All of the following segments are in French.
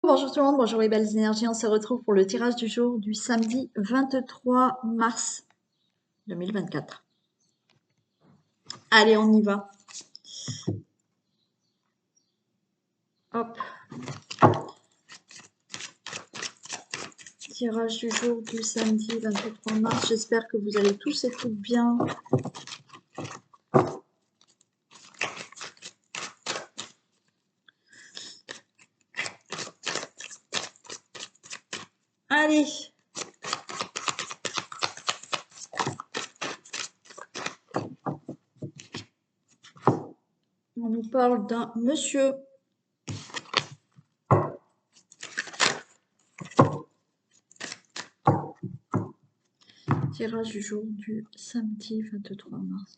Bonjour tout le monde, bonjour les belles énergies, on se retrouve pour le tirage du jour du samedi 23 mars 2024. Allez, on y va. Hop. Tirage du jour du samedi 23 mars, j'espère que vous allez tous et toutes bien. Allez. On nous parle d'un monsieur. Tirage du jour du samedi 23 mars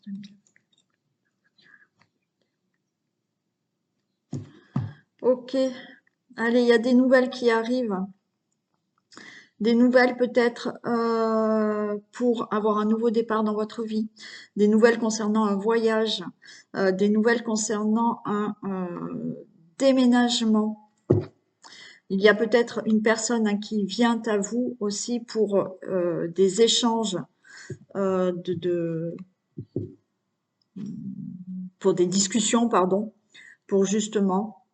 2024. Ok. Allez, il y a des nouvelles qui arrivent. Des nouvelles peut-être pour avoir un nouveau départ dans votre vie, des nouvelles concernant un voyage, des nouvelles concernant un déménagement. Il y a peut-être une personne qui vient à vous aussi pour des échanges, pour des discussions, pardon, pour justement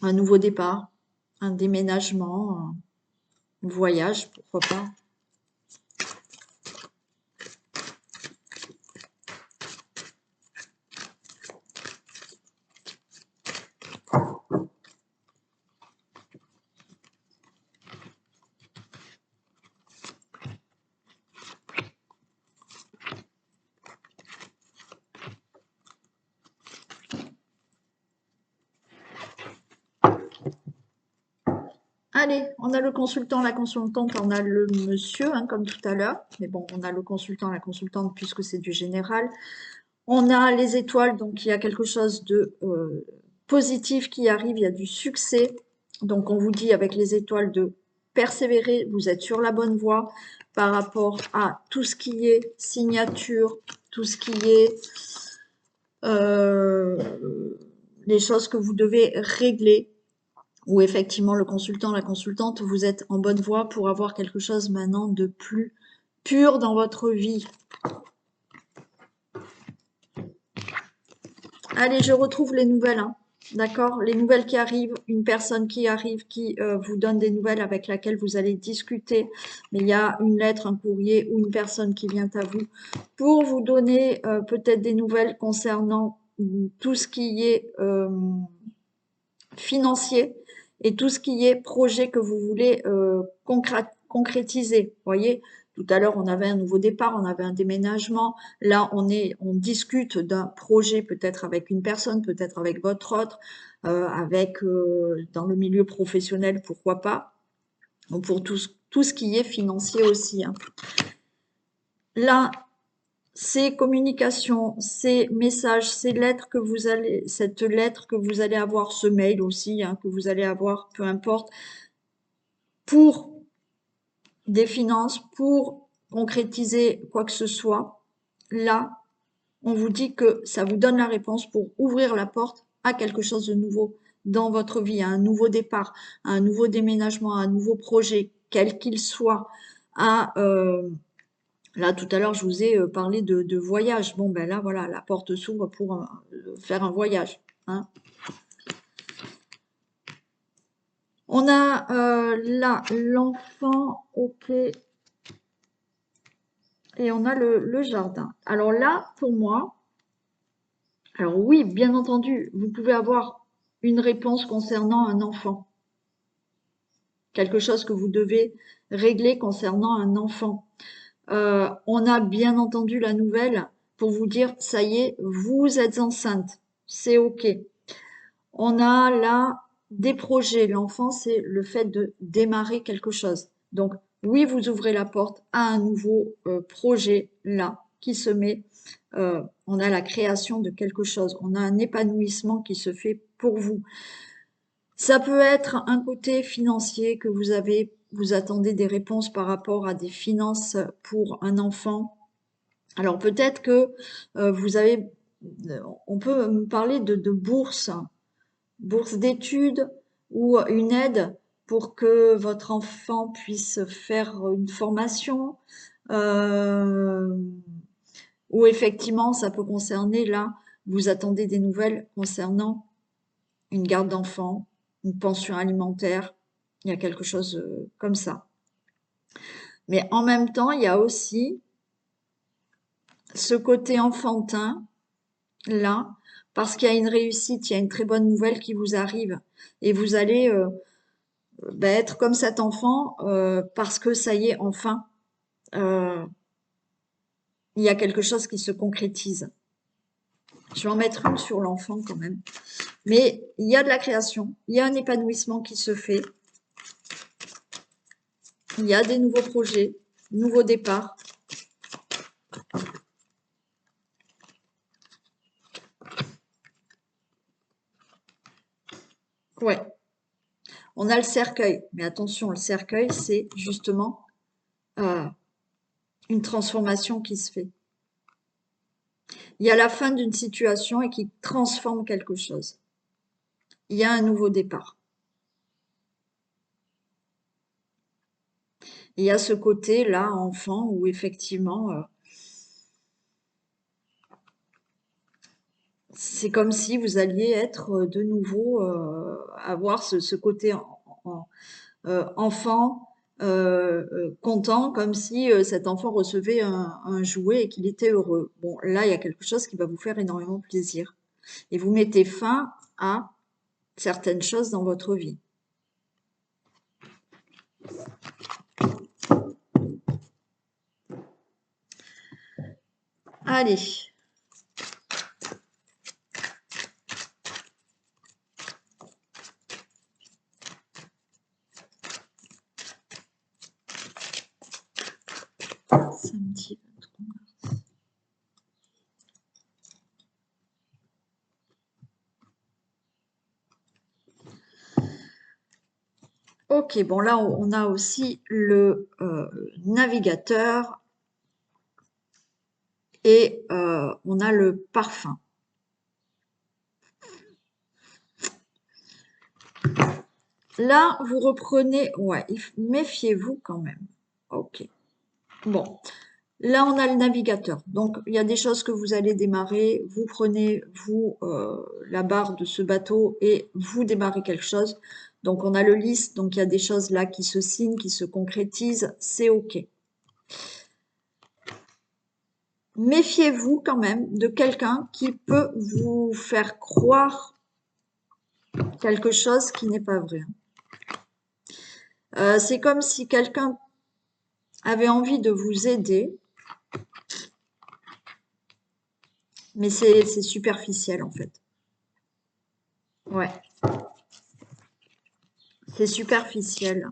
un nouveau départ, un déménagement, un voyage, pourquoi pas. Allez, on a le consultant, la consultante, on a le monsieur, hein, comme tout à l'heure. Mais bon, on a le consultant, la consultante, puisque c'est du général. On a les étoiles, donc il y a quelque chose de positif qui arrive, il y a du succès. Donc on vous dit avec les étoiles de persévérer, vous êtes sur la bonne voie par rapport à tout ce qui est signature, tout ce qui est les choses que vous devez régler, où effectivement le consultant, la consultante, vous êtes en bonne voie pour avoir quelque chose maintenant de plus pur dans votre vie. Allez, je retrouve les nouvelles, hein. D'accord? Les nouvelles qui arrivent, une personne qui arrive, qui vous donne des nouvelles avec laquelle vous allez discuter. Mais il y a une lettre, un courrier ou une personne qui vient à vous pour vous donner peut-être des nouvelles concernant tout ce qui est financier et tout ce qui est projet que vous voulez concrétiser. Vous voyez, tout à l'heure, on avait un nouveau départ, on avait un déménagement. Là, on discute d'un projet peut-être avec une personne, peut-être avec votre autre, dans le milieu professionnel, pourquoi pas. Donc pour tout ce qui est financier aussi, hein. Là, ces communications, ces messages, ces lettres que vous allez, cette lettre que vous allez avoir, ce mail aussi, hein, que vous allez avoir, peu importe, pour des finances, pour concrétiser quoi que ce soit, là, on vous dit que ça vous donne la réponse pour ouvrir la porte à quelque chose de nouveau dans votre vie, à un nouveau départ, à un nouveau déménagement, à un nouveau projet, quel qu'il soit, à là, tout à l'heure, je vous ai parlé de voyage. Bon, ben là, voilà, la porte s'ouvre pour faire un voyage, hein. On a là l'enfant, ok, et on a le jardin. Alors là, pour moi, alors oui, bien entendu, vous pouvez avoir une réponse concernant un enfant. Quelque chose que vous devez régler concernant un enfant. On a bien entendu la nouvelle pour vous dire, ça y est, vous êtes enceinte. C'est OK. On a là des projets. L'enfant, c'est le fait de démarrer quelque chose. Donc, oui, vous ouvrez la porte à un nouveau projet là qui se met. On a la création de quelque chose. On a un épanouissement qui se fait pour vous. Ça peut être un côté financier que vous attendez des réponses par rapport à des finances pour un enfant. Alors peut-être que on peut me parler de bourse, bourse d'études, ou une aide pour que votre enfant puisse faire une formation, euh, ou effectivement, ça peut concerner, là, vous attendez des nouvelles concernant une garde d'enfants, une pension alimentaire, il y a quelque chose comme ça. Mais en même temps, il y a aussi ce côté enfantin, là, parce qu'il y a une réussite, il y a une très bonne nouvelle qui vous arrive, et vous allez être comme cet enfant parce que ça y est, enfin, euh, il y a quelque chose qui se concrétise. Je vais en mettre une sur l'enfant quand même. Mais il y a de la création, il y a un épanouissement qui se fait, il y a des nouveaux projets, nouveaux départs. Ouais, on a le cercueil, mais attention, le cercueil, c'est justement euh, une transformation qui se fait. Il y a la fin d'une situation et qui transforme quelque chose. Il y a un nouveau départ. Et il y a ce côté-là, enfant, où effectivement, c'est comme si vous alliez être de nouveau, avoir ce côté enfant, content, comme si cet enfant recevait un jouet et qu'il était heureux. Bon, là, il y a quelque chose qui va vous faire énormément plaisir. Et vous mettez fin à certaines choses dans votre vie. Allez. Samedi 23 mars. Ok, bon là on a aussi le navigateur et on a le parfum. Là vous reprenez, ouais, méfiez-vous quand même. Ok, bon. Là, on a le navigateur. Donc, il y a des choses que vous allez démarrer. Vous prenez, vous, la barre de ce bateau et vous démarrez quelque chose. Donc, on a le lys. Donc, il y a des choses là qui se signent, qui se concrétisent. C'est OK. Méfiez-vous quand même de quelqu'un qui peut vous faire croire quelque chose qui n'est pas vrai. C'est comme si quelqu'un avait envie de vous aider, mais c'est superficiel en fait. Ouais, c'est superficiel.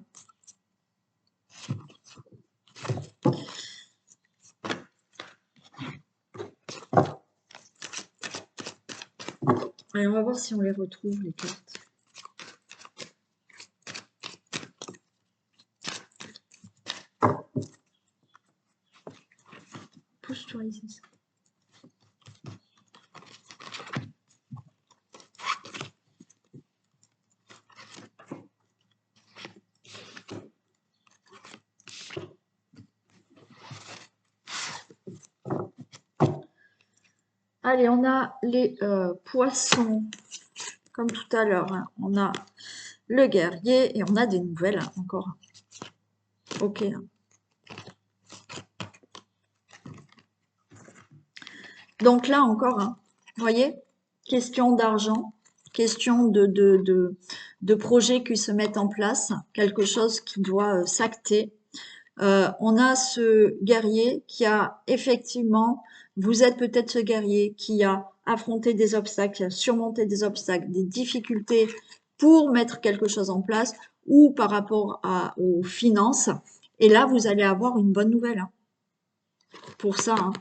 Allez, on va voir si on les retrouve, les cartes. Pousse-toi ici. Allez, on a les poissons, comme tout à l'heure. Hein. On a le guerrier et on a des nouvelles hein, encore. Ok. Donc là encore, hein, vous voyez, question d'argent, question de projets qui se mettent en place, quelque chose qui doit s'acter. On a ce guerrier qui a effectivement, vous êtes peut-être ce guerrier qui a affronté des obstacles, qui a surmonté des obstacles, des difficultés pour mettre quelque chose en place ou par rapport aux finances. Et là, vous allez avoir une bonne nouvelle hein, pour ça. Hein.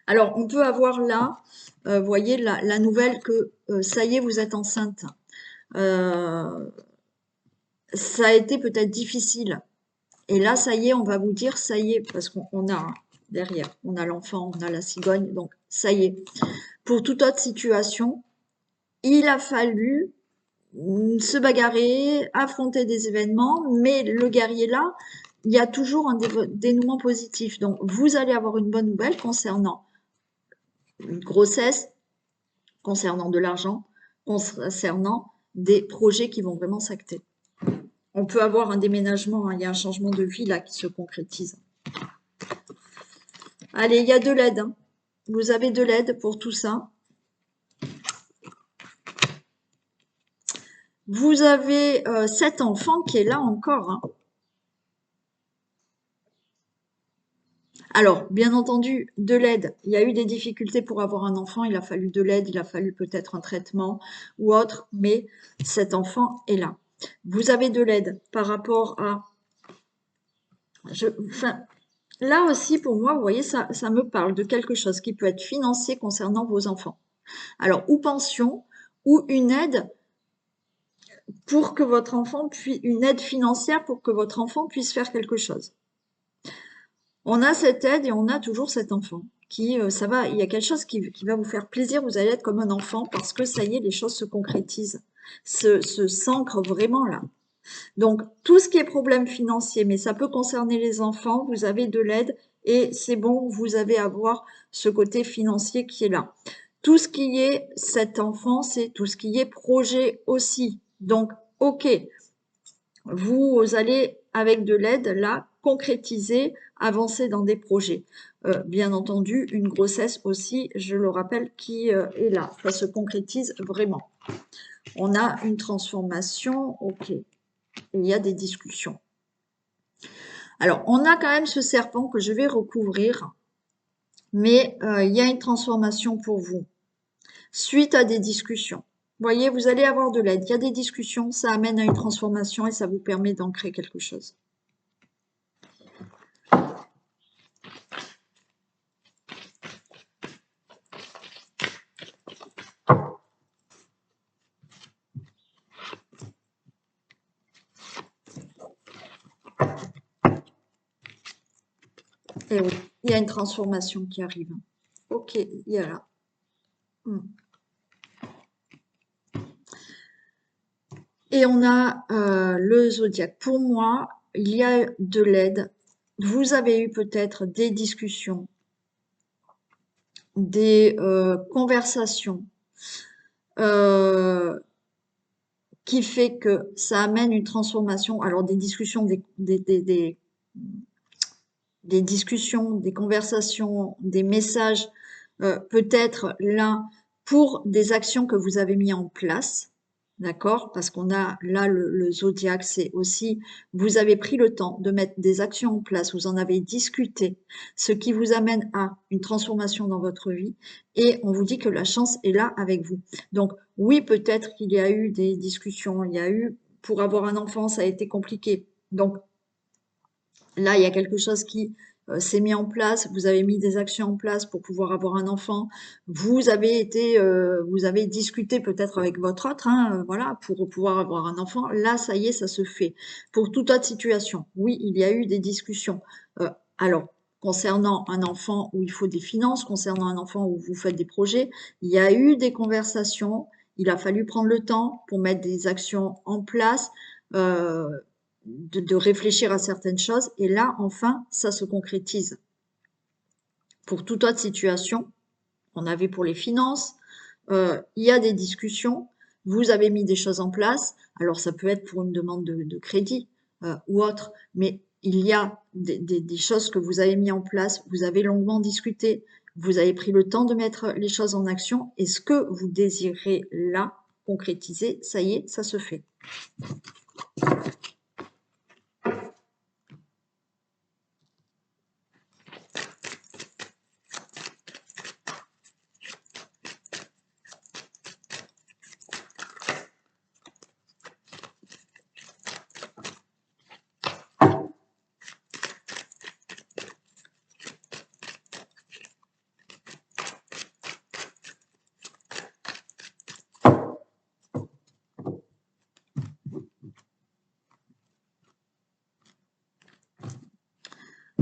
Alors, on peut avoir là, vous voyez, la nouvelle que ça y est, vous êtes enceinte. Ça a été peut-être difficile. Et là, ça y est, on va vous dire, ça y est, parce qu'on a derrière, on a l'enfant, on a la cigogne, donc ça y est. Pour toute autre situation, il a fallu se bagarrer, affronter des événements, mais le guerrier là, il y a toujours un dénouement positif. Donc, vous allez avoir une bonne nouvelle concernant une grossesse, concernant de l'argent, concernant des projets qui vont vraiment s'acter. On peut avoir un déménagement, hein, il y a un changement de vie là qui se concrétise. Allez, il y a de l'aide. Hein. Vous avez de l'aide pour tout ça. Vous avez cet enfant qui est là encore. Hein. Alors, bien entendu, de l'aide. Il y a eu des difficultés pour avoir un enfant, il a fallu de l'aide, il a fallu peut-être un traitement ou autre, mais cet enfant est là. Vous avez de l'aide par rapport à... Enfin, là aussi, pour moi, vous voyez, ça me parle de quelque chose qui peut être financier concernant vos enfants. Alors, ou pension, ou une aide pour que votre enfant puisse, une aide financière pour que votre enfant puisse faire quelque chose. On a cette aide et on a toujours cet enfant qui, ça va, il y a quelque chose qui va vous faire plaisir, vous allez être comme un enfant parce que ça y est, les choses se concrétisent, s'ancrent vraiment là. Donc, tout ce qui est problème financier, mais ça peut concerner les enfants, vous avez de l'aide et c'est bon, vous allez avoir ce côté financier qui est là. Tout ce qui est cet enfant, c'est tout ce qui est projet aussi. Donc, ok, vous allez, avec de l'aide, là, concrétiser, avancer dans des projets. Bien entendu, une grossesse aussi, je le rappelle, qui est là. Ça se concrétise vraiment. On a une transformation, ok. Il y a des discussions. Alors, on a quand même ce serpent que je vais recouvrir, mais il y a une transformation pour vous, suite à des discussions. Vous voyez, vous allez avoir de l'aide. Il y a des discussions, ça amène à une transformation et ça vous permet d'ancrer quelque chose. Et oui, il y a une transformation qui arrive. Ok, il y a là. Et on a le zodiaque. Pour moi, il y a de l'aide. Vous avez eu peut-être des discussions, des conversations qui fait que ça amène une transformation. Alors des discussions, des discussions, des conversations, des messages, peut-être là pour des actions que vous avez mis en place, d'accord? Parce qu'on a là le zodiaque, c'est aussi, vous avez pris le temps de mettre des actions en place, vous en avez discuté, ce qui vous amène à une transformation dans votre vie, et on vous dit que la chance est là avec vous. Donc oui, peut-être qu'il y a eu des discussions, il y a eu, pour avoir un enfant, ça a été compliqué. Donc là, il y a quelque chose qui s'est mis en place. Vous avez mis des actions en place pour pouvoir avoir un enfant. Vous avez vous avez discuté peut-être avec votre autre, hein, voilà, pour pouvoir avoir un enfant. Là, ça y est, ça se fait. Pour toute autre situation, oui, il y a eu des discussions. Alors, concernant un enfant où il faut des finances, concernant un enfant où vous faites des projets, il y a eu des conversations. Il a fallu prendre le temps pour mettre des actions en place. Euh, de réfléchir à certaines choses. Et là, enfin, ça se concrétise. Pour toute autre situation, on avait pour les finances, il y a des discussions, vous avez mis des choses en place. Alors, ça peut être pour une demande de crédit ou autre, mais il y a des choses que vous avez mis en place, vous avez longuement discuté, vous avez pris le temps de mettre les choses en action et ce que vous désirez là concrétiser, ça y est, ça se fait.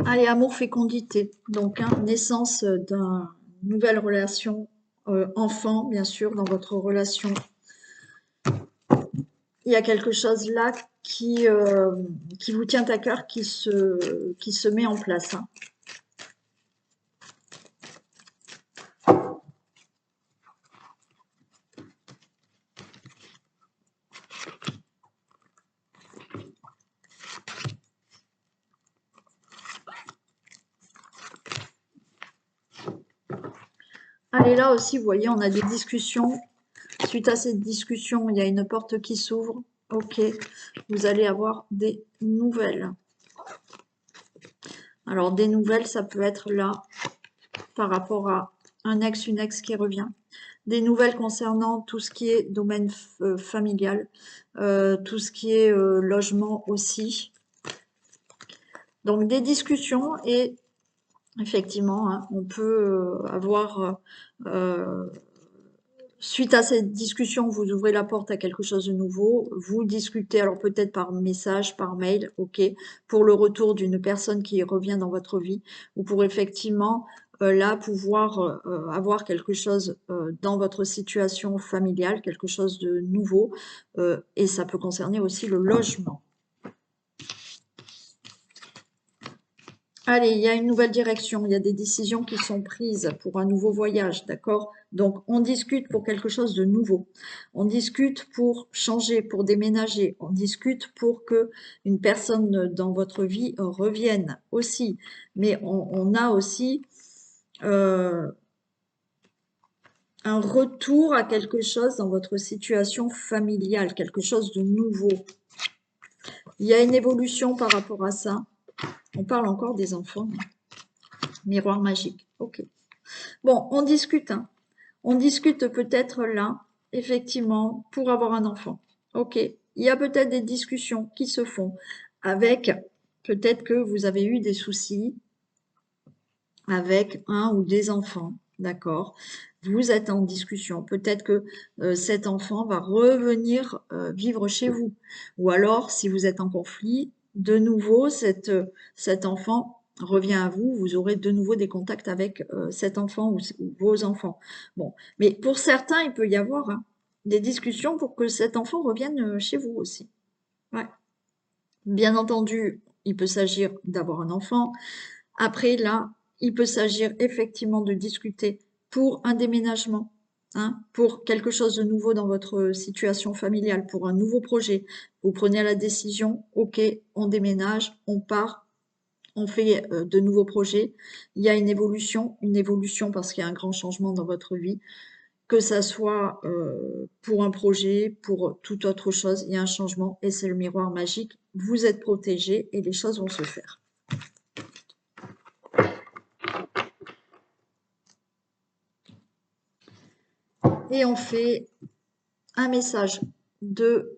Allez, amour, fécondité. Donc, hein, naissance d'une nouvelle relation enfant, bien sûr, dans votre relation. Il y a quelque chose là qui vous tient à cœur, qui se met en place. Hein. Allez, là aussi, vous voyez, on a des discussions. Suite à cette discussion, il y a une porte qui s'ouvre. Ok, vous allez avoir des nouvelles. Alors, des nouvelles, ça peut être là, par rapport à un ex, une ex qui revient. Des nouvelles concernant tout ce qui est domaine familial, tout ce qui est logement aussi. Donc, des discussions et effectivement, hein, on peut avoir... suite à cette discussion, vous ouvrez la porte à quelque chose de nouveau, vous discutez, alors peut-être par message, par mail, ok, pour le retour d'une personne qui revient dans votre vie, ou pour effectivement, là, pouvoir avoir quelque chose dans votre situation familiale, quelque chose de nouveau, et ça peut concerner aussi le logement. Allez, il y a une nouvelle direction, il y a des décisions qui sont prises pour un nouveau voyage, d'accord? Donc, on discute pour quelque chose de nouveau. On discute pour changer, pour déménager. On discute pour que une personne dans votre vie revienne aussi. Mais on a aussi un retour à quelque chose dans votre situation familiale, quelque chose de nouveau. Il y a une évolution par rapport à ça. On parle encore des enfants. Miroir magique. Ok. Bon, on discute. Hein. On discute peut-être là, effectivement, pour avoir un enfant. Ok. Il y a peut-être des discussions qui se font avec, peut-être que vous avez eu des soucis avec un ou des enfants. D'accord. Vous êtes en discussion. Peut-être que cet enfant va revenir vivre chez vous. Ou alors, si vous êtes en conflit, de nouveau, cet enfant revient à vous, vous aurez de nouveau des contacts avec cet enfant ou vos enfants. Bon, mais pour certains, il peut y avoir hein, des discussions pour que cet enfant revienne chez vous aussi. Ouais. Bien entendu, il peut s'agir d'avoir un enfant. Après, là, il peut s'agir effectivement de discuter pour un déménagement, hein, pour quelque chose de nouveau dans votre situation familiale, pour un nouveau projet. Vous prenez la décision, ok, on déménage, on part, on fait de nouveaux projets. Il y a une évolution parce qu'il y a un grand changement dans votre vie, que ça soit pour un projet, pour toute autre chose, il y a un changement et c'est le miroir magique. Vous êtes protégé et les choses vont se faire. Et on fait un message de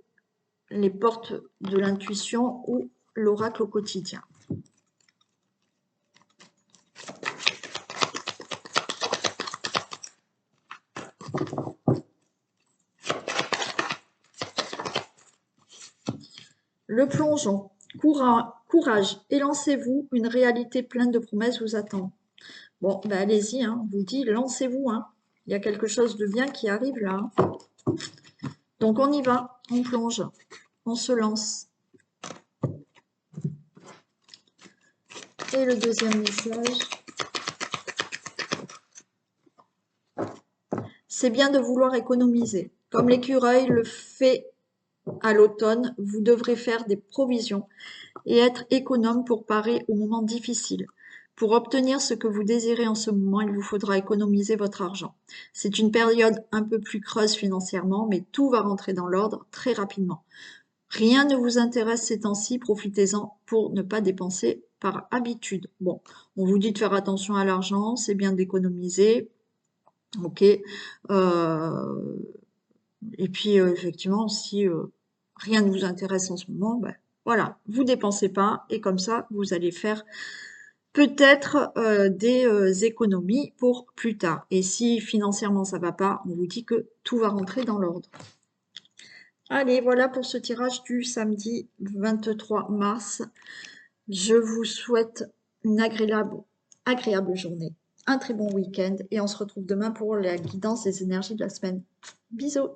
les portes de l'intuition ou l'oracle au quotidien. Le plongeon, courage, élancez-vous, une réalité pleine de promesses vous attend. Bon, ben allez-y, hein, je vous dis, lancez-vous, hein. Il y a quelque chose de bien qui arrive là. Hein. Donc on y va, on plonge, on se lance. Et le deuxième message. C'est bien de vouloir économiser. Comme l'écureuil le fait à l'automne, vous devrez faire des provisions et être économe pour parer aux moments difficiles. Pour obtenir ce que vous désirez en ce moment, il vous faudra économiser votre argent. C'est une période un peu plus creuse financièrement, mais tout va rentrer dans l'ordre très rapidement. Rien ne vous intéresse ces temps-ci, profitez-en pour ne pas dépenser par habitude. Bon, on vous dit de faire attention à l'argent, c'est bien d'économiser, ok. Et puis, effectivement, si rien ne vous intéresse en ce moment, ben, voilà, vous dépensez pas et comme ça, vous allez faire peut-être des économies pour plus tard. Et si financièrement ça va pas, on vous dit que tout va rentrer dans l'ordre. Allez, voilà pour ce tirage du samedi 23 mars. Je vous souhaite une agréable journée. un très bon week-end et on se retrouve demain pour la guidance des énergies de la semaine. Bisous!